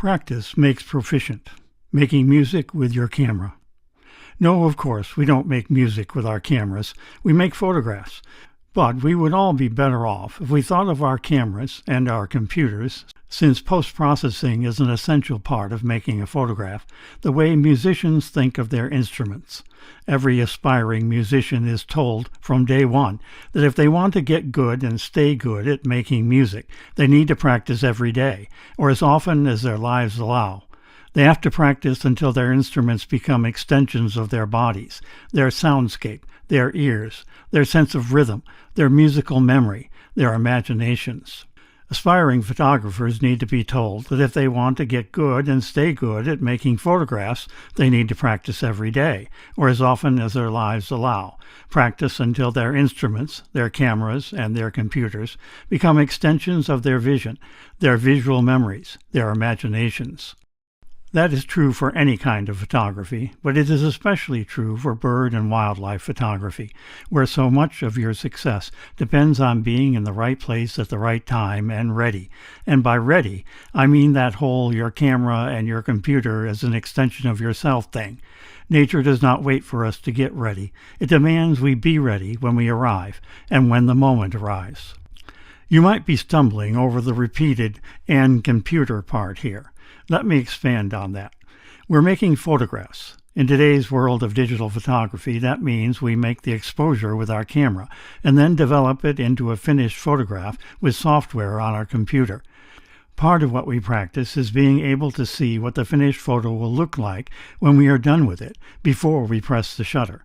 Practice makes proficient. Making music with your camera. No, of course, we don't make music with our cameras. We make photographs. But we would all be better off if we thought of our cameras and our computers, since post-processing is an essential part of making a photograph, the way musicians think of their instruments. Every aspiring musician is told from day one that if they want to get good and stay good at making music, they need to practice every day, or as often as their lives allow. They have to practice until their instruments become extensions of their bodies, their soundscape, their ears, their sense of rhythm, their musical memory, their imaginations. Aspiring photographers need to be told that if they want to get good and stay good at making photographs, they need to practice every day, or as often as their lives allow. Practice until their instruments, their cameras, and their computers become extensions of their vision, their visual memories, their imaginations. That is true for any kind of photography, but it is especially true for bird and wildlife photography, where so much of your success depends on being in the right place at the right time and ready. And by ready, I mean that whole your camera and your computer as an extension of yourself thing. Nature does not wait for us to get ready. It demands we be ready when we arrive, and when the moment arrives. You might be stumbling over the repeated "and computer" part here. Let me expand on that. We're making photographs. In today's world of digital photography, that means we make the exposure with our camera and then develop it into a finished photograph with software on our computer. Part of what we practice is being able to see what the finished photo will look like when we are done with it, before we press the shutter.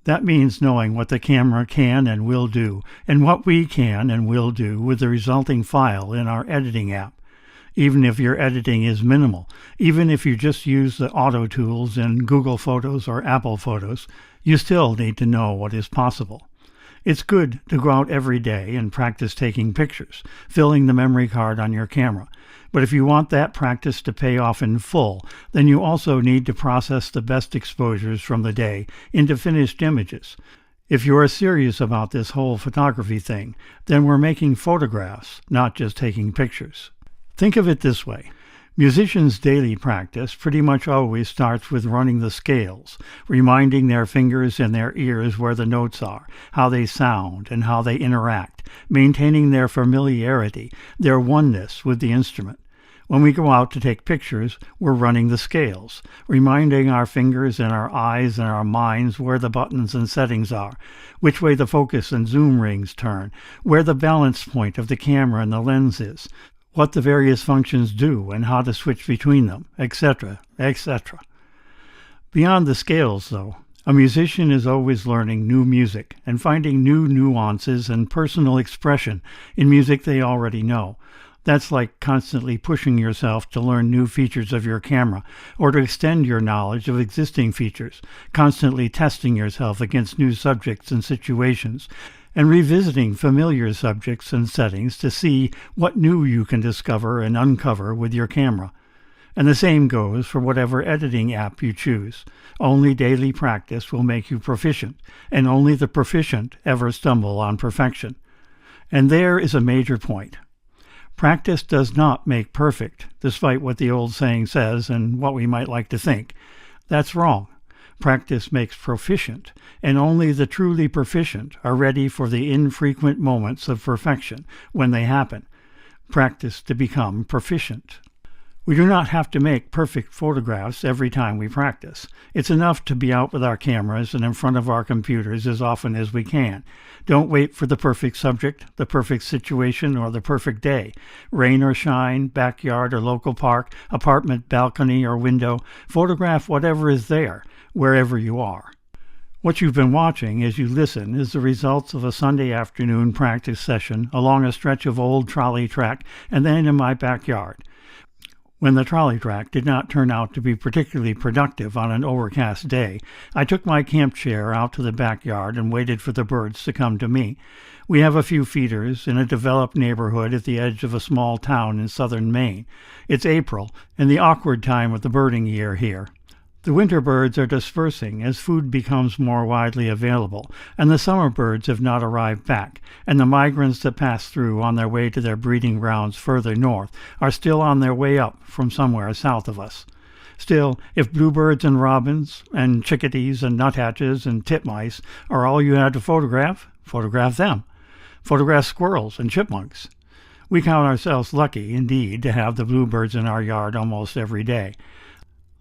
That means knowing what the camera can and will do, and what we can and will do with the resulting file in our editing app. Even if your editing is minimal, even if you just use the auto tools in Google Photos or Apple Photos, you still need to know what is possible. It's good to go out every day and practice taking pictures, filling the memory card on your camera. But if you want that practice to pay off in full, then you also need to process the best exposures from the day into finished images. If you are serious about this whole photography thing, then we're making photographs, not just taking pictures. Think of it this way. Musicians' daily practice pretty much always starts with running the scales, reminding their fingers and their ears where the notes are, how they sound, and how they interact, maintaining their familiarity, their oneness with the instrument. When we go out to take pictures, we're running the scales, reminding our fingers and our eyes and our minds where the buttons and settings are, which way the focus and zoom rings turn, where the balance point of the camera and the lens is, what the various functions do and how to switch between them, etc., etc. Beyond the scales, though, a musician is always learning new music and finding new nuances and personal expression in music they already know. That's like constantly pushing yourself to learn new features of your camera or to extend your knowledge of existing features, constantly testing yourself against new subjects and situations, and revisiting familiar subjects and settings to see what new you can discover and uncover with your camera. And the same goes for whatever editing app you choose. Only daily practice will make you proficient, and only the proficient ever stumble on perfection. And there is a major point. Practice does not make perfect, despite what the old saying says and what we might like to think. That's wrong. Practice makes proficient, and only the truly proficient are ready for the infrequent moments of perfection when they happen. Practice to become proficient. We do not have to make perfect photographs every time we practice. It's enough to be out with our cameras and in front of our computers as often as we can. Don't wait for the perfect subject, the perfect situation, or the perfect day. Rain or shine, backyard or local park, apartment, balcony, or window. Photograph whatever is there, wherever you are. What you've been watching as you listen is the results of a Sunday afternoon practice session along a stretch of old trolley track and then in my backyard. When the trolley track did not turn out to be particularly productive on an overcast day, I took my camp chair out to the backyard and waited for the birds to come to me. We have a few feeders in a developed neighborhood at the edge of a small town in southern Maine. It's April, and the awkward time of the birding year here. The winter birds are dispersing as food becomes more widely available, and the summer birds have not arrived back, and the migrants that pass through on their way to their breeding grounds further north are still on their way up from somewhere south of us. Still, if bluebirds and robins and chickadees and nuthatches and titmice are all you had to photograph, photograph them. Photograph squirrels and chipmunks. We count ourselves lucky, indeed, to have the bluebirds in our yard almost every day.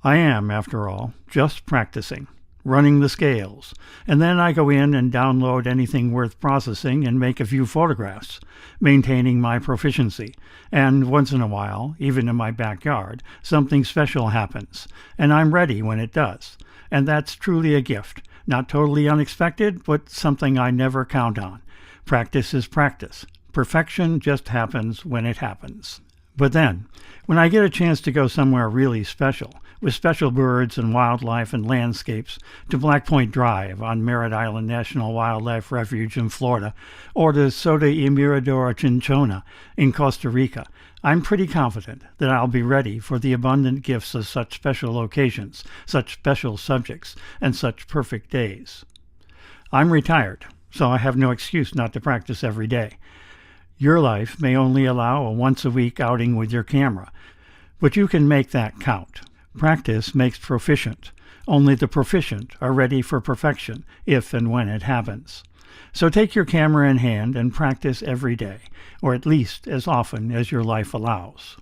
I am, after all, just practicing, running the scales, and then I go in and download anything worth processing and make a few photographs, maintaining my proficiency. And once in a while, even in my backyard, something special happens, and I'm ready when it does. And that's truly a gift, not totally unexpected, but something I never count on. Practice is practice. Perfection just happens when it happens. But then, when I get a chance to go somewhere really special, with special birds and wildlife and landscapes, to Black Point Drive on Merritt Island National Wildlife Refuge in Florida, or to Soto y Mirador Chinchona in Costa Rica, I'm pretty confident that I'll be ready for the abundant gifts of such special occasions, such special subjects, and such perfect days. I'm retired, so I have no excuse not to practice every day. Your life may only allow a once-a-week outing with your camera, but you can make that count. Practice makes proficient. Only the proficient are ready for perfection, if and when it happens. So take your camera in hand and practice every day, or at least as often as your life allows.